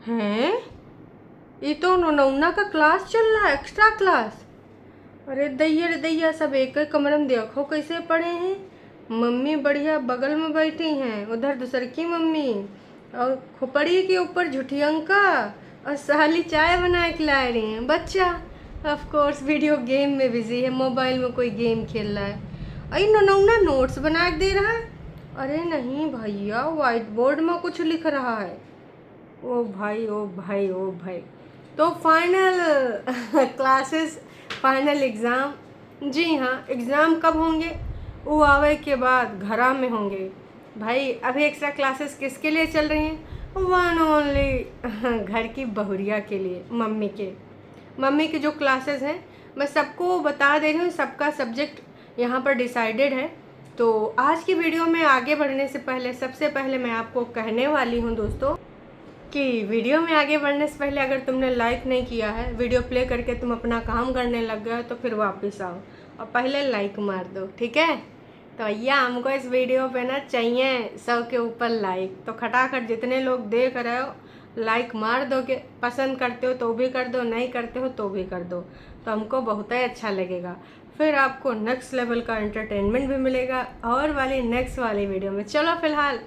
हैं? ये तो नौना का क्लास चल रहा है, एक्स्ट्रा क्लास। अरे दैया रे दैया, सब एक एक कमरे में देखो कैसे पड़े हैं। मम्मी बढ़िया बगल में बैठी हैं, उधर दूसर की मम्मी, और खोपड़ी के ऊपर झुठियंका, और साली चाय बना के ला रही हैं। बच्चा ऑफ कोर्स वीडियो गेम में बिजी है, मोबाइल में कोई गेम खेल रहा है। अरे नौना नोट्स बना के दे रहा है। अरे नहीं भैया, व्हाइट बोर्ड में कुछ लिख रहा है। ओ भाई ओ भाई ओ भाई। तो फाइनल क्लासेस, फाइनल एग्ज़ाम। जी हाँ, एग्ज़ाम कब होंगे? वो आवे के बाद घरा में होंगे। भाई अभी एक्स्ट्रा क्लासेस किसके लिए चल रही हैं? वन ओनली घर की बहुरिया के लिए, मम्मी के जो क्लासेस हैं मैं सबको बता दे रही हूँ। सबका सब्जेक्ट यहाँ पर डिसाइडेड है। तो आज की वीडियो में आगे बढ़ने से पहले सबसे पहले मैं आपको कहने वाली हूँ दोस्तों कि वीडियो में आगे बढ़ने से पहले अगर तुमने लाइक नहीं किया है, वीडियो प्ले करके तुम अपना काम करने लग गए हो, तो फिर वापस आओ और पहले लाइक मार दो, ठीक है? तो भैया हमको इस वीडियो पे ना चाहिए 100 के ऊपर लाइक। तो खटाखट जितने लोग देख रहे हो लाइक मार दो। के पसंद करते हो तो भी कर दो, नहीं करते हो तो भी कर दो, तो हमको बहुत ही अच्छा लगेगा। फिर आपको नेक्स्ट लेवल का एंटरटेनमेंट भी मिलेगा और वाली नेक्स्ट वाली वीडियो में। चलो फिलहाल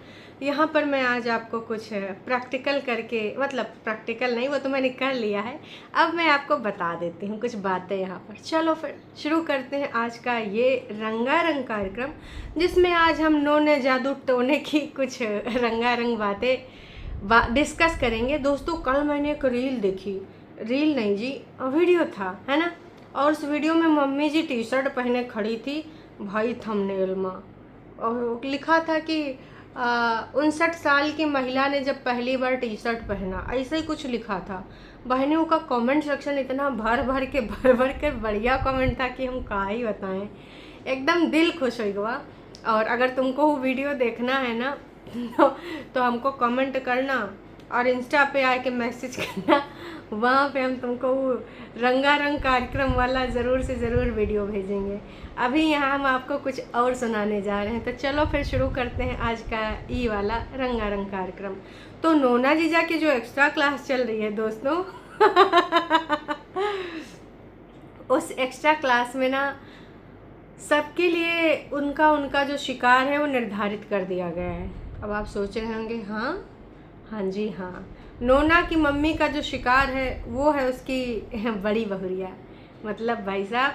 यहाँ पर मैं आज आपको कुछ प्रैक्टिकल करके, मतलब प्रैक्टिकल नहीं, वो तो मैंने कर लिया है, अब मैं आपको बता देती हूँ कुछ बातें यहाँ पर। चलो फिर शुरू करते हैं आज का ये रंगारंग कार्यक्रम, जिसमें आज हम नोने जादू टोने की कुछ रंगारंग बातें डिस्कस करेंगे। दोस्तों कल मैंने एक रील देखी, रील नहीं जी, वीडियो था, है ना? और उस वीडियो में मम्मी जी टी शर्ट पहने खड़ी थी भाई, थंबनेल में और लिखा था कि 59 साल की महिला ने जब पहली बार टी शर्ट पहना, ऐसे ही कुछ लिखा था। बहनों का कमेंट सेक्शन इतना भर भर के बढ़िया कमेंट था कि हम क्या ही बताएं, एकदम दिल खुश हो गया। और अगर तुमको वो वीडियो देखना है ना तो हमको कमेंट करना और इंस्टा पे आके मैसेज करना, वहाँ पे हम तुमको वो रंगारंग कार्यक्रम वाला ज़रूर से ज़रूर वीडियो भेजेंगे। अभी यहाँ हम आपको कुछ और सुनाने जा रहे हैं, तो चलो फिर शुरू करते हैं आज का ई वाला रंगारंग कार्यक्रम। तो नोना जीजा की जो एक्स्ट्रा क्लास चल रही है दोस्तों उस एक्स्ट्रा क्लास में ना सबके लिए उनका जो शिकार है वो निर्धारित कर दिया गया है। अब आप सोच रहे होंगे, हाँ जी हाँ, नोना की मम्मी का जो शिकार है वो है उसकी बड़ी बहुरिया, मतलब भाई साहब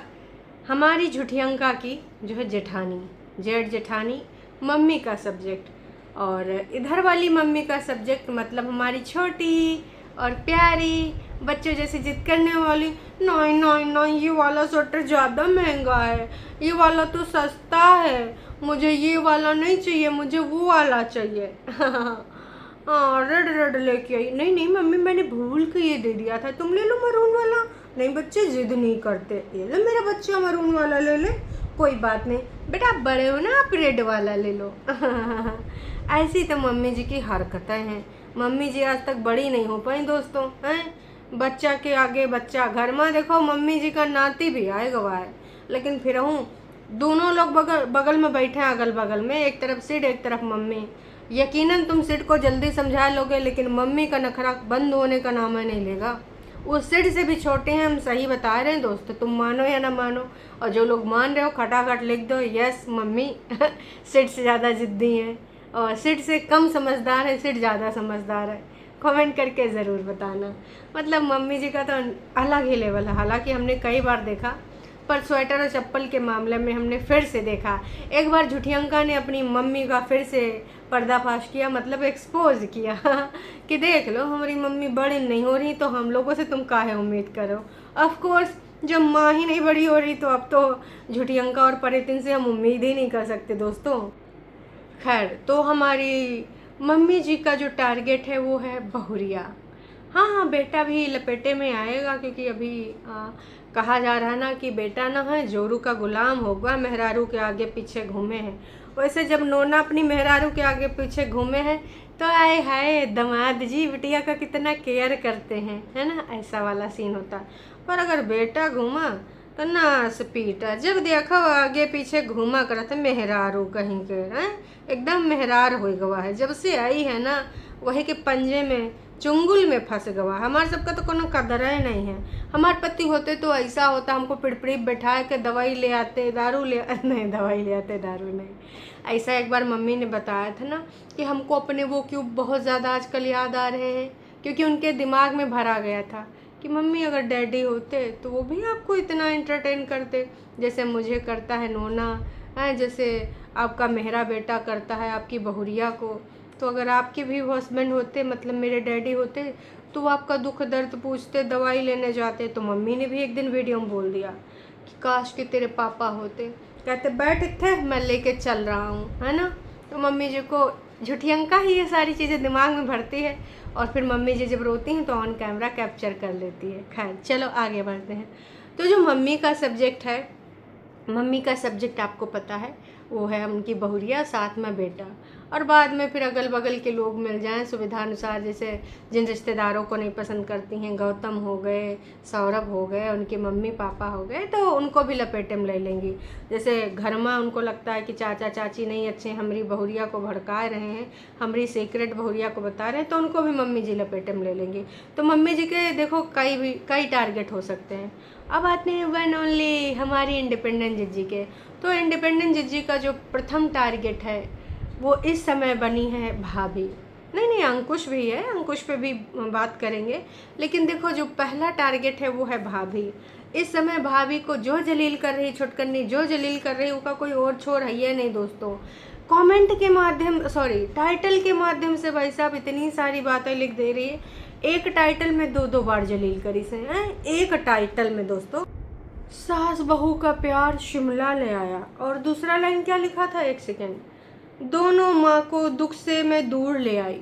हमारी झुठियंका की जो है जेठानी, जेठ जेठानी मम्मी का सब्जेक्ट, और इधर वाली मम्मी का सब्जेक्ट मतलब हमारी छोटी और प्यारी बच्चों जैसे जिद करने वाली। नहीं नहीं नहीं, ये वाला स्वेटर ज़्यादा महंगा है, ये वाला तो सस्ता है, मुझे ये वाला नहीं चाहिए, मुझे वो वाला चाहिए हाँ रेड रेड लेके आई। नहीं नहीं मम्मी, मैंने भूल के ये दे दिया था, तुम ले लो मरून वाला। नहीं बच्चे जिद नहीं करते, ये लो मेरा बच्चा मरून वाला ले ले, कोई बात नहीं बेटा, आप बड़े हो ना, आप रेड वाला ले लो ऐसी तो मम्मी जी की हरकतें हैं। मम्मी जी आज तक बड़ी नहीं हो पाई दोस्तों, हैं? बच्चा के आगे बच्चा, घर में देखो मम्मी जी का नाती भी आए गवा है, लेकिन फिर हूँ दोनों लोग बगल बगल में बैठे हैं, अगल बगल में, एक तरफ सिड एक तरफ मम्मी। यकीनन तुम सिड को जल्दी समझा लोगे, लेकिन मम्मी का नखरा बंद होने का नाम है नहीं लेगा। वो सिड से भी छोटे हैं, हम सही बता रहे हैं दोस्तों, तुम मानो या ना मानो। और जो लोग मान रहे हो खटाखट लिख दो यस मम्मी सिड से ज़्यादा ज़िद्दी हैं, और सिड से कम समझदार है, सिड ज़्यादा समझदार है। कमेंट करके ज़रूर बताना। मतलब मम्मी जी का तो अलग ही लेवल है। हालांकि हमने कई बार देखा, पर स्वेटर और चप्पल के मामले में हमने फिर से देखा। एक बार झुठियंका ने अपनी मम्मी का फिर से पर्दाफाश किया, मतलब एक्सपोज किया कि देख लो हमारी मम्मी बड़ी नहीं हो रही, तो हम लोगों से तुम काहे उम्मीद करो। ऑफ कोर्स जब माँ ही नहीं बड़ी हो रही, तो अब तो झुठियंका और परितिन से हम उम्मीद ही नहीं कर सकते दोस्तों। खैर, तो हमारी मम्मी जी का जो टारगेट है वो है बहुरिया। हाँ हाँ, बेटा भी लपेटे में आएगा, क्योंकि अभी कहा जा रहा है ना कि बेटा ना है जोरू का गुलाम होगा, मेहरारू के आगे पीछे घूमे हैं। वैसे जब नोना अपनी मेहरारू के आगे पीछे घूमे हैं, तो आए हाय दामाद जी बिटिया का कितना केयर करते हैं, है ना? ऐसा वाला सीन होता। पर अगर बेटा घूमा तो नास पीटा, जब देखो आगे पीछे घूमा करते मेहरारू कहीं के हैं, एकदम मेहरार हो गवा है। जब से आई है ना, वही के पंजे में चुंगल में फंस गवा। हमारे सबका तो कोनो कदर ही नहीं है। हमारे पति होते तो ऐसा होता, हमको पिड़पिड़ी बैठा के दवाई ले आते, दारू ले नहीं, दवाई ले आते, दारू नहीं। ऐसा एक बार मम्मी ने बताया था ना कि हमको अपने वो क्यूब बहुत ज़्यादा आजकल याद आ रहे हैं, क्योंकि उनके दिमाग में भरा गया था कि मम्मी अगर डैडी होते तो वो भी आपको इतना एंटरटेन करते जैसे मुझे करता है नोना है, जैसे आपका मेहरा बेटा करता है आपकी बहुरिया को। तो अगर आपके भी हस्बैंड होते, मतलब मेरे डैडी होते, तो वो आपका दुख दर्द पूछते, दवाई लेने जाते। तो मम्मी ने भी एक दिन वीडियो में बोल दिया कि काश कि तेरे पापा होते, कहते बैठ इत्थे मैं लेके चल रहा हूँ, है ना। तो मम्मी जी को झुठियंका ही ये सारी चीज़ें दिमाग में भरती है, और फिर मम्मी जी जब रोती हैं तो ऑन कैमरा कैप्चर कर लेती है। खैर चलो आगे बढ़ते हैं। तो जो मम्मी का सब्जेक्ट है, मम्मी का सब्जेक्ट आपको पता है, वो है उनकी बहुरिया, साथ में बेटा, और बाद में फिर अगल बगल के लोग मिल जाएं सुविधानुसार। जैसे जिन रिश्तेदारों को नहीं पसंद करती हैं, गौतम हो गए, सौरभ हो गए, उनके मम्मी पापा हो गए, तो उनको भी लपेटे में ले लेंगी। जैसे घर में उनको लगता है कि चाचा चाची नहीं अच्छे, हमारी बहुरिया को भड़का रहे हैं, हमारी सीक्रेट बहुरिया को बता रहे हैं, तो उनको भी मम्मी जी लपेटे में ले लेंगी। तो मम्मी जी के देखो कई टारगेट हो सकते हैं। अब आते हैं वन ओनली हमारी इंडिपेंडेंट जिज्जी के। तो इंडिपेंडेंट जिज्जी का जो प्रथम टारगेट है वो इस समय बनी है भाभी। नहीं, अंकुश भी है, अंकुश पे भी बात करेंगे, लेकिन देखो जो पहला टारगेट है वो है भाभी। इस समय भाभी को जो जलील कर रही छुटकन्नी, जो जलील कर रही उसका कोई और छोर है ये नहीं दोस्तों। कमेंट के माध्यम, टाइटल के माध्यम से भाई साहब इतनी सारी बातें लिख दे रही है। एक टाइटल में दो बार जलील करी से हैं, एक टाइटल में दोस्तों। सास बहू का प्यार शिमला ले आया, और दूसरा लाइन क्या लिखा था, एक सेकेंड, दोनों माँ को दुख से मैं दूर ले आई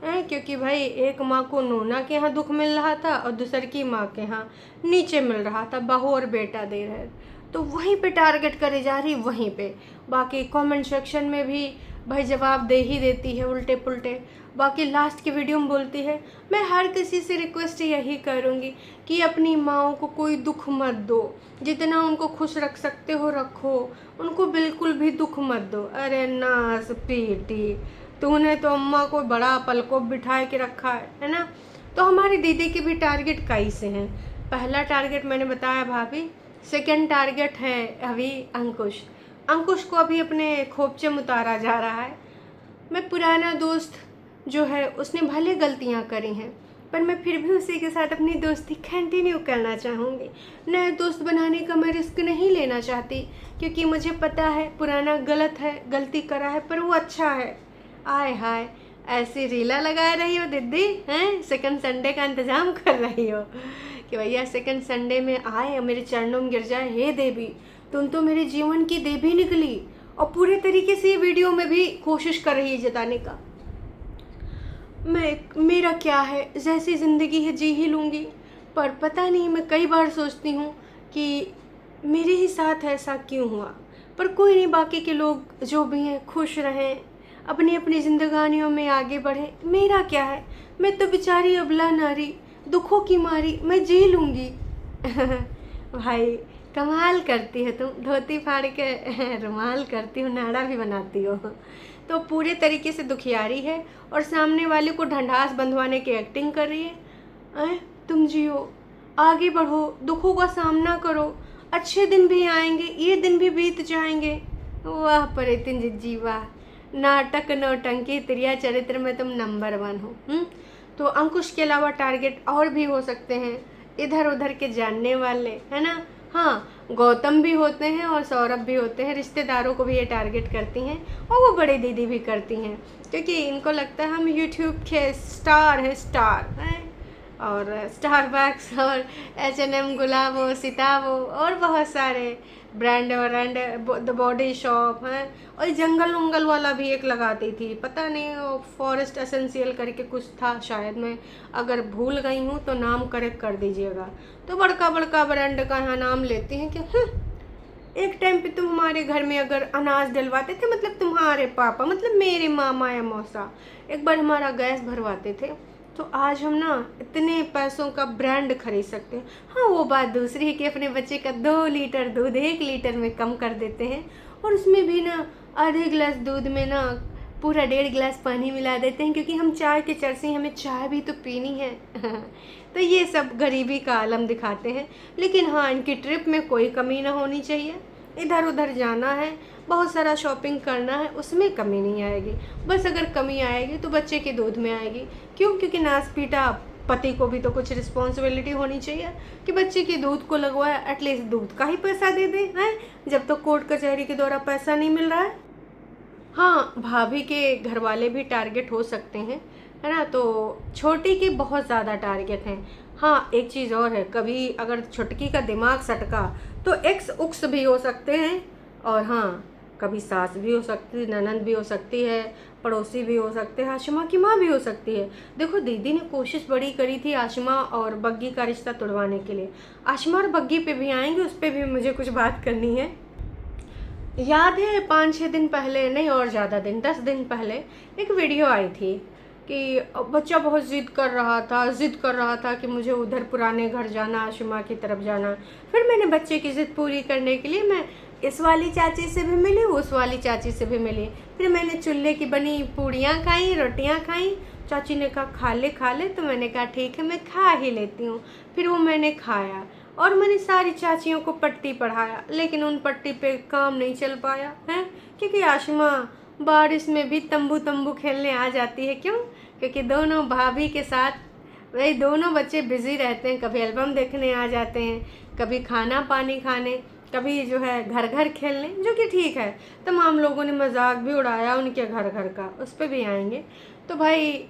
है, क्योंकि भाई एक माँ को नोना के यहाँ दुख मिल रहा था और दूसर की माँ के यहाँ नीचे मिल रहा था, बहू और बेटा दे रहे, तो वहीं पे टारगेट करे जा रही, वहीं पे। बाकी कमेंट सेक्शन में भी भाई जवाब दे ही देती है उल्टे पुल्टे। बाकी लास्ट की वीडियो में बोलती है मैं हर किसी से रिक्वेस्ट यही करूँगी कि अपनी माँओं को कोई दुख मत दो, जितना उनको खुश रख सकते हो रखो, उनको बिल्कुल भी दुख मत दो। अरे नास पीटी, तूने तो अम्मा को बड़ा पलकों बिठाए के रखा है ना। तो हमारी दीदी के भी टारगेट कई से हैं। पहला टारगेट मैंने बताया भाभी, सेकंड टारगेट है अभी अंकुश। अंकुश को अभी अपने खोपचे में उतारा जा रहा है। मैं पुराना दोस्त जो है उसने भले गलतियां करी हैं, पर मैं फिर भी उसी के साथ अपनी दोस्ती कंटिन्यू करना चाहूँगी। नए दोस्त बनाने का मैं रिस्क नहीं लेना चाहती, क्योंकि मुझे पता है पुराना गलत है, गलती करा है, पर वो अच्छा है। आय हाय, ऐसी रीला लगा रही हो दीदी हैं, सेकंड संडे का इंतज़ाम कर रही हो कि भैया सेकंड संडे में आए और मेरे चरणों में गिर जाए। हे देवी, तुम तो मेरे जीवन की देवी निकली, और पूरे तरीके से वीडियो में भी कोशिश कर रही है जताने का मेरा क्या है, जैसी ज़िंदगी है जी ही लूँगी। पर पता नहीं, मैं कई बार सोचती हूँ कि मेरे ही साथ ऐसा क्यों हुआ। पर कोई नहीं, बाकी के लोग जो भी हैं खुश रहें, अपनी अपनी ज़िंदगानियों में आगे बढ़ें। मेरा क्या है, मैं तो बेचारी अबला नारी, दुखों की मारी, मैं जी लूँगी। भाई कमाल करती है तुम, धोती फाड़ के रुमाल करती हो, नाड़ा भी बनाती हो। तो पूरे तरीके से दुखियारी है और सामने वाले को ढंढास बंधवाने की एक्टिंग कर रही है। तुम जियो, आगे बढ़ो, दुखों का सामना करो, अच्छे दिन भी आएंगे, ये दिन भी बीत जाएंगे। वाह परितिन जिज्जी वाह, नाटक नौटंकी त्रिया चरित्र में तुम नंबर 1 हो। तो अंकुश के अलावा टारगेट और भी हो सकते हैं, इधर उधर के जानने वाले, है ना। हाँ, गौतम भी होते हैं और सौरभ भी होते हैं, रिश्तेदारों को भी ये टारगेट करती हैं, और वो बड़े दीदी भी करती हैं, क्योंकि इनको लगता है हम यूट्यूब के स्टार हैं, और स्टारबक्स और H&M गुलाबो, सिताबो और बहुत सारे ब्रांड द बॉडी शॉप हैं। और जंगल उंगल वाला भी एक लगाती थी, पता नहीं वो फॉरेस्ट एसेंशियल करके कुछ था शायद, मैं अगर भूल गई हूँ तो नाम करेक्ट कर दीजिएगा। तो बड़का बड़का ब्रांड का यहाँ नाम लेती हैं कि एक टाइम पे तुम हमारे घर में अगर अनाज डलवाते थे, मतलब तुम्हारे पापा, मतलब मेरे मामा या मौसा एक बार हमारा गैस भरवाते थे, तो आज हम ना इतने पैसों का ब्रांड खरीद सकते हैं। हाँ, वो बात दूसरी है कि अपने बच्चे का 2 लीटर दूध 1 लीटर में कम कर देते हैं, और उसमें भी ना आधे गिलास दूध में ना पूरा 1.5 गिलास पानी मिला देते हैं, क्योंकि हम चाय के चरसी, हमें चाय भी तो पीनी है। तो ये सब गरीबी का आलम दिखाते हैं। लेकिन हाँ, इनकी ट्रिप में कोई कमी ना होनी चाहिए। इधर उधर जाना है, बहुत सारा शॉपिंग करना है, उसमें कमी नहीं आएगी। बस अगर कमी आएगी तो बच्चे के दूध में आएगी। क्यों? क्योंकि नास पीटा पति को भी तो कुछ रिस्पॉन्सिबिलिटी होनी चाहिए कि बच्चे के दूध को लगवाए, एटलीस्ट दूध का ही पैसा दे दे हैं, जब तक तो कोर्ट कचहरी के द्वारा पैसा नहीं मिल रहा है। हाँ, भाभी के घर वाले भी टारगेट हो सकते हैं, है ना। तो छोटी के बहुत ज़्यादा टारगेट हैं। हाँ, एक चीज़ और है, कभी अगर छुटकी का दिमाग सटका तो एक्स उक्स भी हो सकते हैं। और हाँ, कभी सास भी हो सकती है, ननंद भी हो सकती है, पड़ोसी भी हो सकते हैं, आशिमा की माँ भी हो सकती है। देखो, दीदी ने कोशिश बड़ी करी थी आशिमा और बग्गी का रिश्ता तुड़वाने के लिए। आशिमा और बग्गी पे भी आएंगे, उस पर भी मुझे कुछ बात करनी है। याद है 5-6 दिन पहले, नहीं और ज़्यादा दिन, 10 दिन पहले एक वीडियो आई थी कि बच्चा बहुत ज़िद कर रहा था कि मुझे उधर पुराने घर जाना, आशिमा की तरफ जाना। फिर मैंने बच्चे की ज़िद पूरी करने के लिए मैं इस वाली चाची से भी मिली, उस वाली चाची से भी मिली। फिर मैंने चूल्हे की बनी पूड़ियाँ खाई, रोटियाँ खाई। चाची ने कहा खा ले, तो मैंने कहा ठीक है, मैं खा ही लेती हूँ। फिर वो मैंने खाया और मैंने सारी चाचियों को पट्टी पढ़ाया, लेकिन उन पट्टी पे काम नहीं चल पाया है, क्योंकि आशिमा बारिश में भी तंबू तंबू खेलने आ जाती है। क्यों? क्योंकि दोनों भाभी के साथ वही दोनों बच्चे बिजी रहते हैं, कभी एल्बम देखने आ जाते हैं, कभी खाना पानी खाने, कभी जो है घर घर खेलने, जो कि ठीक है। तमाम लोगों ने मजाक भी उड़ाया उनके घर घर का, उस पर भी आएंगे। तो भाई,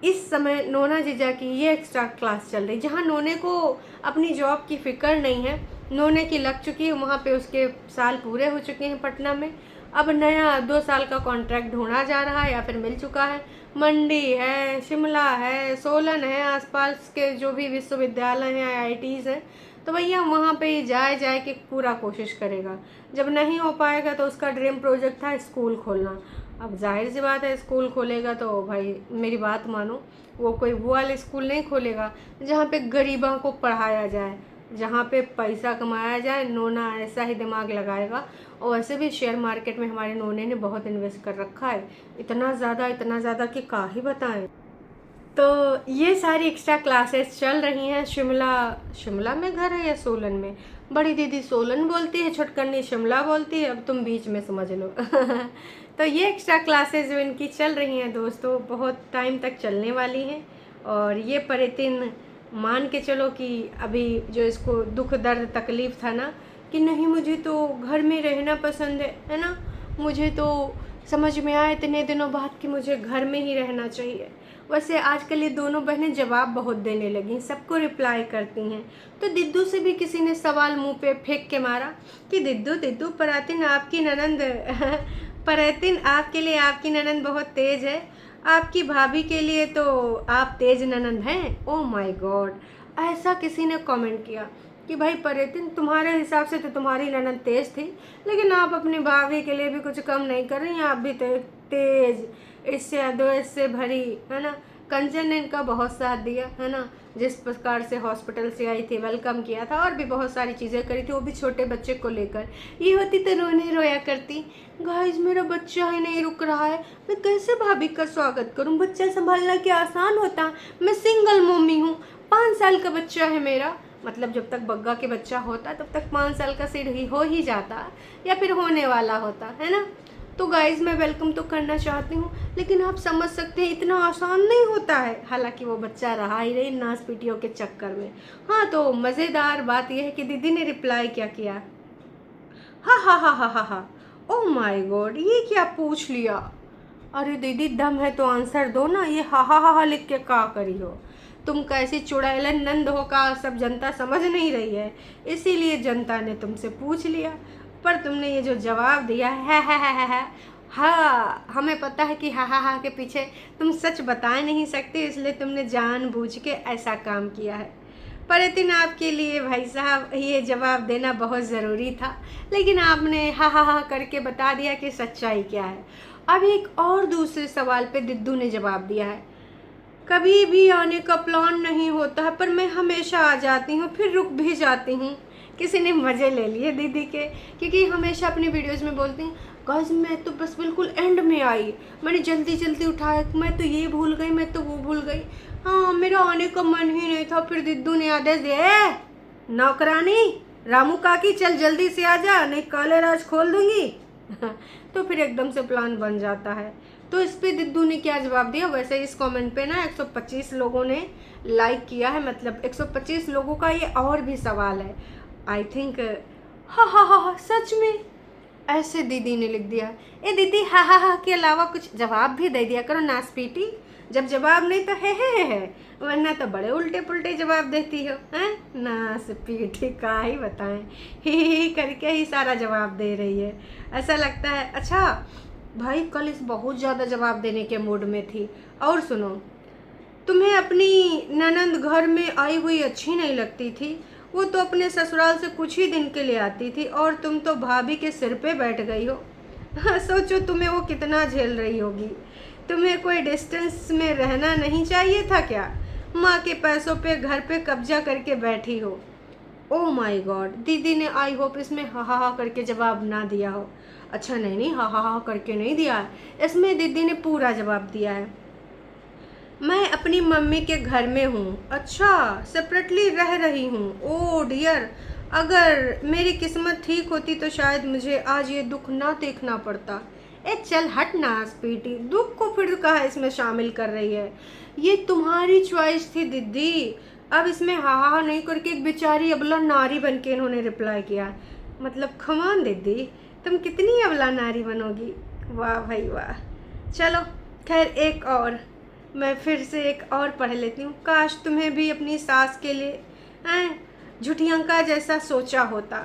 इस समय नोना जीजा की ये एक्स्ट्रा क्लास चल रही, जहाँ नोने को अपनी जॉब की फ़िक्र नहीं है। नोने की लग चुकी है, वहाँ पे उसके साल पूरे हो चुके हैं पटना में। अब नया 2 साल का कॉन्ट्रैक्ट ढूंढा जा रहा है या फिर मिल चुका है। मंडी है, शिमला है, सोलन है, आसपास के जो भी विश्वविद्यालय हैं, IITs हैं, तो भैया वहाँ पे जाए के पूरा कोशिश करेगा। जब नहीं हो पाएगा तो उसका ड्रीम प्रोजेक्ट था स्कूल खोलना। अब जाहिर सी बात है, स्कूल खोलेगा तो भाई मेरी बात मानो, वो कोई वो वाले स्कूल नहीं खोलेगा जहाँ पे गरीबों को पढ़ाया जाए, जहाँ पे पैसा कमाया जाए। नोना ऐसा ही दिमाग लगाएगा। और वैसे भी शेयर मार्केट में हमारे नोने ने बहुत इन्वेस्ट कर रखा है, इतना ज़्यादा कि क्या ही बताएं। तो ये सारी एक्स्ट्रा क्लासेस चल रही हैं। शिमला में घर है या सोलन में? बड़ी दीदी सोलन बोलती है, छोटकन्नी शिमला बोलती है, अब तुम बीच में समझ लो। तो ये एक्स्ट्रा क्लासेस जो इनकी चल रही हैं दोस्तों, बहुत टाइम तक चलने वाली हैं। और ये परितिन मान के चलो कि अभी जो इसको दुख दर्द तकलीफ़ था ना कि नहीं मुझे तो घर में रहना पसंद है ना, मुझे तो समझ में आया इतने दिनों बाद कि मुझे घर में ही रहना चाहिए। वैसे आजकल ये दोनों बहनें जवाब बहुत देने लगी, सबको रिप्लाई करती हैं। तो दिद्दू से भी किसी ने सवाल मुंह पे फेंक के मारा कि दिद्दू परातिन आपकी ननंद परातिन आपके लिए आपकी ननंद बहुत तेज है, आपकी भाभी के लिए तो आप तेज ननंद हैं। ओह माय गॉड, ऐसा किसी ने कमेंट किया कि भाई परेतिन, तुम्हारे हिसाब से तो तुम्हारी ननंद तेज थी, लेकिन आप अपनी भाभी के लिए भी कुछ कम नहीं कर रही हैं, आप भी तेज, इससे अद्वैत से भरी, है ना। कंचन ने इनका बहुत साथ दिया, है ना, जिस प्रकार से हॉस्पिटल से आई थी, वेलकम किया था, और भी बहुत सारी चीज़ें करी थी, वो भी छोटे बच्चे को लेकर। ये होती तो रोने रोया करती, गाइस मेरा बच्चा ही नहीं रुक रहा है, मैं कैसे भाभी का स्वागत करूं, बच्चा संभालना क्या आसान होता, मैं सिंगल मम्मी हूँ, 5 साल का बच्चा है मेरा। मतलब जब तक बग्गा के बच्चा होता तब तक 5 साल का सिर ही हो ही जाता, या फिर होने वाला होता, है ना। तो गाइज मैं वेलकम तो करना चाहती हूँ, लेकिन आप समझ सकते हैं इतना आसान नहीं होता है। हालांकि वो बच्चा रहा ही नहीं नाच पीटियों के चक्कर में। हाँ, तो मज़ेदार बात यह है कि दीदी ने रिप्लाई क्या किया, हा हा हा हा हा हा, ओह माय गॉड, ये क्या पूछ लिया। अरे दीदी दम है तो आंसर दो ना, ये हा हा हा लिख के क्या करी हो, तुम कैसी चुड़ैलन नंद हो का सब जनता समझ नहीं रही है, इसीलिए जनता ने तुमसे पूछ लिया। पर तुमने ये जो जवाब दिया है हाँ, हमें पता है कि हा के पीछे तुम सच बता नहीं सकते, इसलिए तुमने जानबूझ के ऐसा काम किया है। परितिन आपके लिए भाई साहब ये जवाब देना बहुत ज़रूरी था, लेकिन आपने हा करके बता दिया कि सच्चाई क्या है। अब एक और दूसरे सवाल पे दिद्दू ने जवाब दिया है, कभी भी आने का प्लान नहीं होता है, पर मैं हमेशा आ जाती हूँ, फिर रुक भी जाती हूँ। किसी ने मज़े ले लिए दीदी के, क्योंकि हमेशा अपनी वीडियोस में बोलती हैं गाइस मैं तो बस बिल्कुल एंड में आई, मैंने जल्दी जल्दी उठाया, मैं तो ये भूल गई, मैं तो वो भूल गई। हाँ मेरा आने का मन ही नहीं था, फिर दिद्दू ने आदेश दिया, नौकरानी रामू काकी चल जल्दी से आ जा, नहीं काले राज खोल दूंगी। तो फिर एकदम से प्लान बन जाता है। तो इस पे दिद्दू ने क्या जवाब दिया? वैसे इस कमेंट पे ना 125 लोगों ने लाइक किया है, मतलब 125 लोगों का ये और भी सवाल है आई थिंक। हा सच में, ऐसे दीदी ने लिख दिया। ए दीदी हा के अलावा कुछ जवाब भी दे दिया करो नासपीटी, जब जवाब नहीं तो है, वरना तो बड़े उल्टे पुल्टे जवाब देती हो हैं। नासपीटी का ही बताएं, ही करके ही सारा जवाब दे रही है, ऐसा लगता है। अच्छा भाई कल इस बहुत ज़्यादा जवाब देने के मूड में थी। और सुनो, तुम्हें अपनी ननंद घर में आई हुई अच्छी नहीं लगती थी, वो तो अपने ससुराल से कुछ ही दिन के लिए आती थी और तुम तो भाभी के सिर पे बैठ गई हो। सोचो तुम्हें वो कितना झेल रही होगी। तुम्हें कोई डिस्टेंस में रहना नहीं चाहिए था क्या? माँ के पैसों पे घर पे कब्जा करके बैठी हो। ओह माय गॉड, दीदी ने आई होप इसमें हा करके जवाब ना दिया हो। अच्छा नहीं हा करके नहीं दिया है, इसमें दीदी ने पूरा जवाब दिया है। मैं अपनी मम्मी के घर में हूँ। अच्छा, सेपरेटली रह रही हूँ। ओह डियर, अगर मेरी किस्मत ठीक होती तो शायद मुझे आज ये दुख ना देखना पड़ता। ए चल हट ना स्पीटी, दुख को फिर कहाँ इसमें शामिल कर रही है? ये तुम्हारी चॉइस थी दीदी। अब इसमें हा नहीं करके एक बेचारी अबला नारी बन के इन्होंने रिप्लाई किया। मतलब खमान दीदी, तुम कितनी अबला नारी बनोगी? वाह भाई वाह। चलो खैर, एक और मैं फिर से एक और पढ़ लेती हूँ। काश तुम्हें भी अपनी सास के लिए झुठियंका जैसा सोचा होता।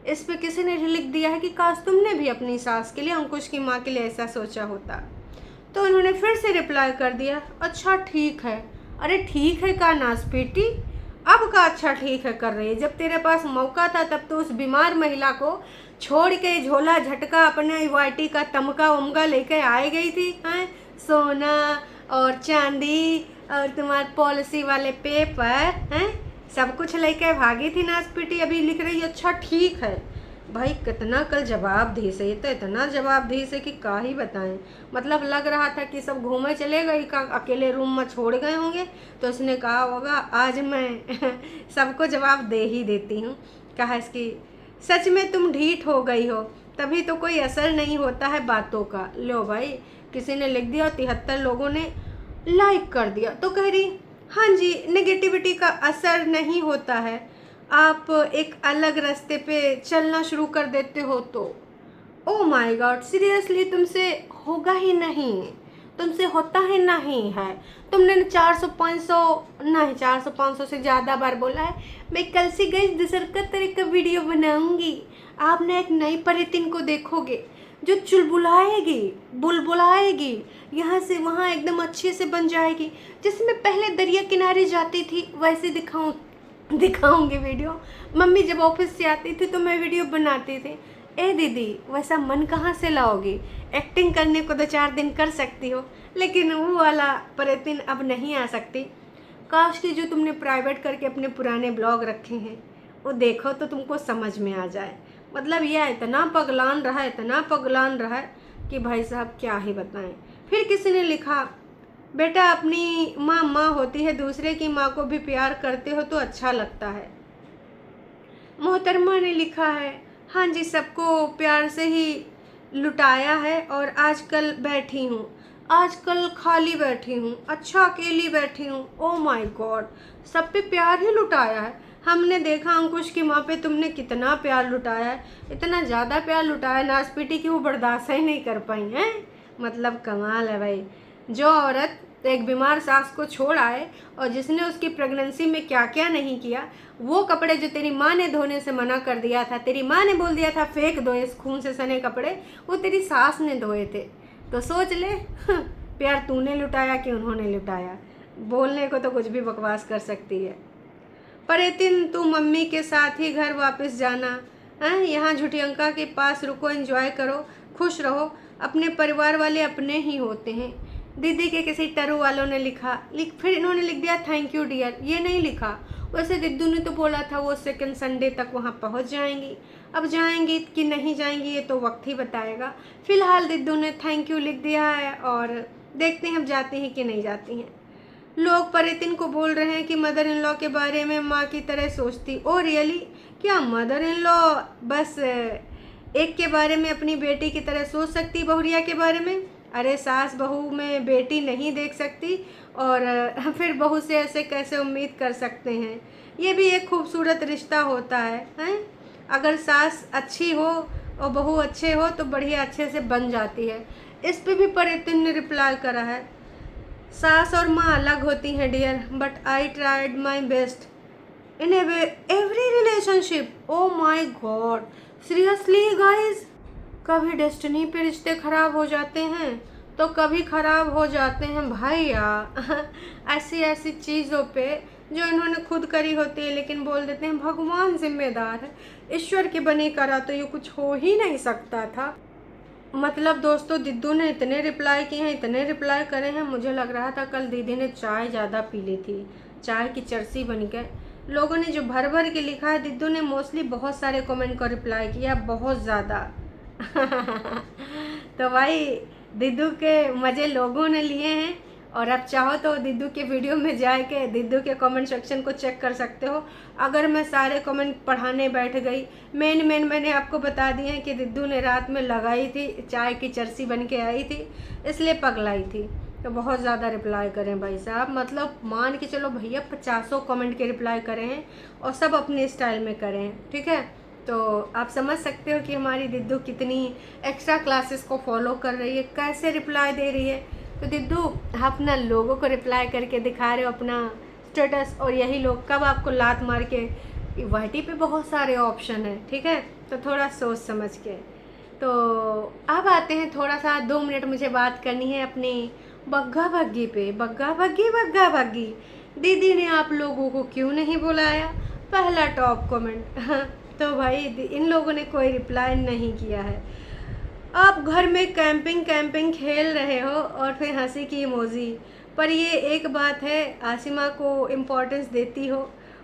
इस पे किसी ने लिख दिया है कि काश तुमने भी अपनी सास के लिए, अंकुश की माँ के लिए ऐसा सोचा होता। तो उन्होंने फिर से रिप्लाई कर दिया, अच्छा ठीक है। अरे ठीक है का नासपीटी, अब का अच्छा ठीक है कर रही है? जब तेरे पास मौका था तब तो उस बीमार महिला को छोड़ के झोला झटका अपने वाइटी का तमका उमगा लेकर आए गई थी। हैं सोना और चांदी और तुम्हारे पॉलिसी वाले पेपर, हैं सब कुछ लेकर भागी थी नासपीटी। अभी लिख रही है अच्छा ठीक है। भाई कितना कल जवाब दी से, ये तो इतना जवाब दी से कि का ही बताएं। मतलब लग रहा था कि सब घूमे चले गए, का अकेले रूम में छोड़ गए होंगे, तो उसने कहा होगा आज मैं सबको जवाब दे ही देती हूँ। कहा इसकी, सच में तुम ढीठ हो गई हो, तभी तो कोई असर नहीं होता है बातों का। लो भाई, किसी ने लिख दिया और 73 लोगों ने लाइक कर दिया। तो कह रही हाँ जी, नेगेटिविटी का असर नहीं होता है, आप एक अलग रास्ते पे चलना शुरू कर देते हो तो। ओह माय गॉड, सीरियसली तुमसे होगा ही नहीं, तुमसे होता ही नहीं है। तुमने 400-500 नहीं, 400-500 से ज़्यादा बार बोला है मैं कल से गई दूसर का तरह का वीडियो बनाऊंगी। आप ना एक नई परितिन को देखोगे जो चुलबुलाएगी, बुलबुलाएगी, यहाँ से वहाँ एकदम अच्छे से बन जाएगी। जिसमें पहले दरिया किनारे जाती थी वैसे दिखाऊंगी वीडियो। मम्मी जब ऑफिस से आती थी तो मैं वीडियो बनाती थी। ए दीदी, वैसा मन कहाँ से लाओगी? एक्टिंग करने को 2-4 दिन कर सकती हो, लेकिन वो वाला परितिन अब नहीं आ सकती। काश कि जो तुमने प्राइवेट करके अपने पुराने ब्लॉग रखे हैं वो देखो तो तुमको समझ में आ जाए। मतलब यह इतना पगलान रहा है कि भाई साहब क्या ही बताएं। फिर किसी ने लिखा, बेटा अपनी माँ होती है, दूसरे की माँ को भी प्यार करते हो तो अच्छा लगता है। मोहतरमा ने लिखा है, हाँ जी सबको प्यार से ही लुटाया है और आजकल खाली बैठी हूँ, अच्छा अकेली बैठी हूँ। ओह माय गॉड, सब पे प्यार ही लुटाया है। हमने देखा अंकुश की माँ पे तुमने कितना प्यार लुटाया है, इतना ज़्यादा प्यार लुटाया नासपीटी की वो बर्दाश्त ही नहीं कर पाई हैं। मतलब कमाल है भाई। जो औरत एक बीमार सास को छोड़ आए और जिसने उसकी प्रेगनेंसी में क्या क्या नहीं किया, वो कपड़े जो तेरी माँ ने धोने से मना कर दिया था, तेरी माँ ने बोल दिया था फेंक दो इस खून से सने कपड़े, वो तेरी सास ने धोए थे। तो सोच ले प्यार तूने लुटाया कि उन्होंने लुटाया। बोलने को तो कुछ भी बकवास कर सकती है। परितिन तू मम्मी के साथ ही घर वापस जाना हैं, यहाँ झुठियंका के पास रुको, एंजॉय करो, खुश रहो, अपने परिवार वाले अपने ही होते हैं। दीदी के किसी टरू वालों ने फिर इन्होंने लिख दिया थैंक यू डियर। ये नहीं लिखा, वैसे दिद्दू ने तो बोला था वो सेकंड संडे तक वहाँ पहुँच जाएंगी। अब जाएंगी कि नहीं जाएंगी ये तो वक्त ही बताएगा। फिलहाल दिद्दू ने थैंक यू लिख दिया है और देखते हैं अब जाती हैं कि नहीं जाती हैं। लोग परितिन को बोल रहे हैं कि मदर इन लॉ के बारे में माँ की तरह सोचती। Oh really? क्या मदर इन लॉ बस एक के बारे में अपनी बेटी की तरह सोच सकती, बहुरिया के बारे में? अरे सास बहू में बेटी नहीं देख सकती और फिर बहू से ऐसे कैसे उम्मीद कर सकते हैं? ये भी एक खूबसूरत रिश्ता होता है? अगर सास अच्छी हो और बहू अच्छे हो तो बढ़िया अच्छे से बन जाती है। इस पे भी परितिन ने रिप्लाई करा है, सास और माँ अलग होती हैं dear, but I tried my best in every relationship. Oh my God, seriously guys? कभी डेस्टिनी पे रिश्ते खराब हो जाते हैं तो कभी खराब हो जाते हैं भैया ऐसी ऐसी चीज़ों पे जो इन्होंने खुद करी होती है, लेकिन बोल देते हैं भगवान जिम्मेदार है, ईश्वर की बनी करा तो ये कुछ हो ही नहीं सकता था। मतलब दोस्तों दिद्दू ने इतने रिप्लाई किए हैं, इतने रिप्लाई करे हैं, मुझे लग रहा था कल दीदी ने चाय ज़्यादा पी ली थी, चाय की चरसी बन गए। लोगों ने जो भर भर के लिखा है, दिद्दू ने मोस्टली बहुत सारे कमेंट को रिप्लाई किया, बहुत ज़्यादा तो भाई दिद्दू के मज़े लोगों ने लिए हैं और अब चाहो तो दिद्दू के वीडियो में जाके दिद्दू के कमेंट सेक्शन को चेक कर सकते हो। अगर मैं सारे कमेंट पढ़ाने बैठ गई, मेन मैंने आपको बता दिए हैं कि दिद्दू ने रात में लगाई थी, चाय की चरसी बन के आई थी, इसलिए पगलाई थी। तो बहुत ज़्यादा रिप्लाई करें भाई साहब, मतलब मान के चलो भैया 50 कमेंट के रिप्लाई करें हैं और सब अपने स्टाइल में करें हैं, ठीक है? तो आप समझ सकते हो कि हमारी दिद्दू कितनी एक्स्ट्रा क्लासेस को फॉलो कर रही है, कैसे रिप्लाई दे रही है। तो दिद्दू आप अपना लोगों को रिप्लाई करके दिखा रहे हो अपना स्टेटस, और यही लोग कब आपको लात मार के, वाईटी पे बहुत सारे ऑप्शन है, ठीक है? तो थोड़ा सोच समझ के। तो अब आते हैं, थोड़ा सा 2 मिनट मुझे बात करनी है अपनी बग्गा बग्गी पे। बग्गा बग्गी दीदी ने आप लोगों को क्यों नहीं बुलाया, पहला टॉप कमेंट तो भाई इन लोगों ने कोई रिप्लाई नहीं किया है। आप घर में कैंपिंग खेल रहे हो और फिर हंसी की इमोजी, पर ये एक बात है, आसिमा को इम्पोर्टेंस देती हो,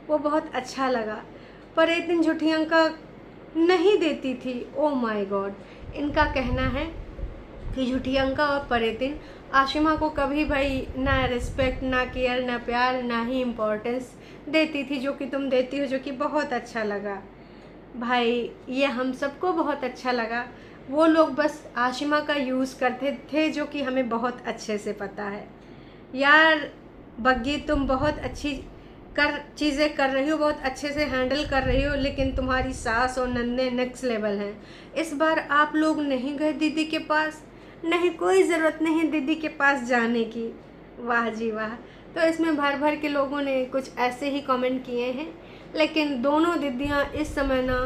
वो बहुत अच्छा लगा, पर एक दिन झूठी अंका नहीं देती थी। ओ माय गॉड, इनका कहना है कि झूठी अंका और परितिन आशिमा को कभी भाई ना रिस्पेक्ट, ना केयर, ना प्यार, ना ही इम्पोर्टेंस देती थी, जो कि तुम देती हो, जो कि बहुत अच्छा लगा भाई। ये हम सबको बहुत अच्छा लगा। वो लोग बस आशिमा का यूज़ करते थे, जो कि हमें बहुत अच्छे से पता है। यार बग्गी, तुम बहुत अच्छी चीज़ें कर रही हो, बहुत अच्छे से हैंडल कर रही हो, लेकिन तुम्हारी सास और नन्हे नेक्स्ट लेवल हैं। इस बार आप लोग नहीं गए दीदी के पास, नहीं, कोई ज़रूरत नहीं दीदी के पास जाने की। वाह जी वाह। तो इसमें भर के लोगों ने कुछ ऐसे ही कमेंट किए हैं, लेकिन दोनों दीदियाँ इस समय ना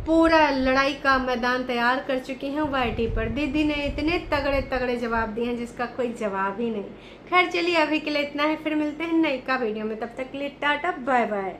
पूरा लड़ाई का मैदान तैयार कर चुकी हैं वाईटी पर। दीदी ने इतने तगड़े जवाब दिए हैं जिसका कोई जवाब ही नहीं। खैर चलिए, अभी के लिए इतना है, फिर मिलते हैं नई का वीडियो में, तब तक के लिए टाटा बाय बाय।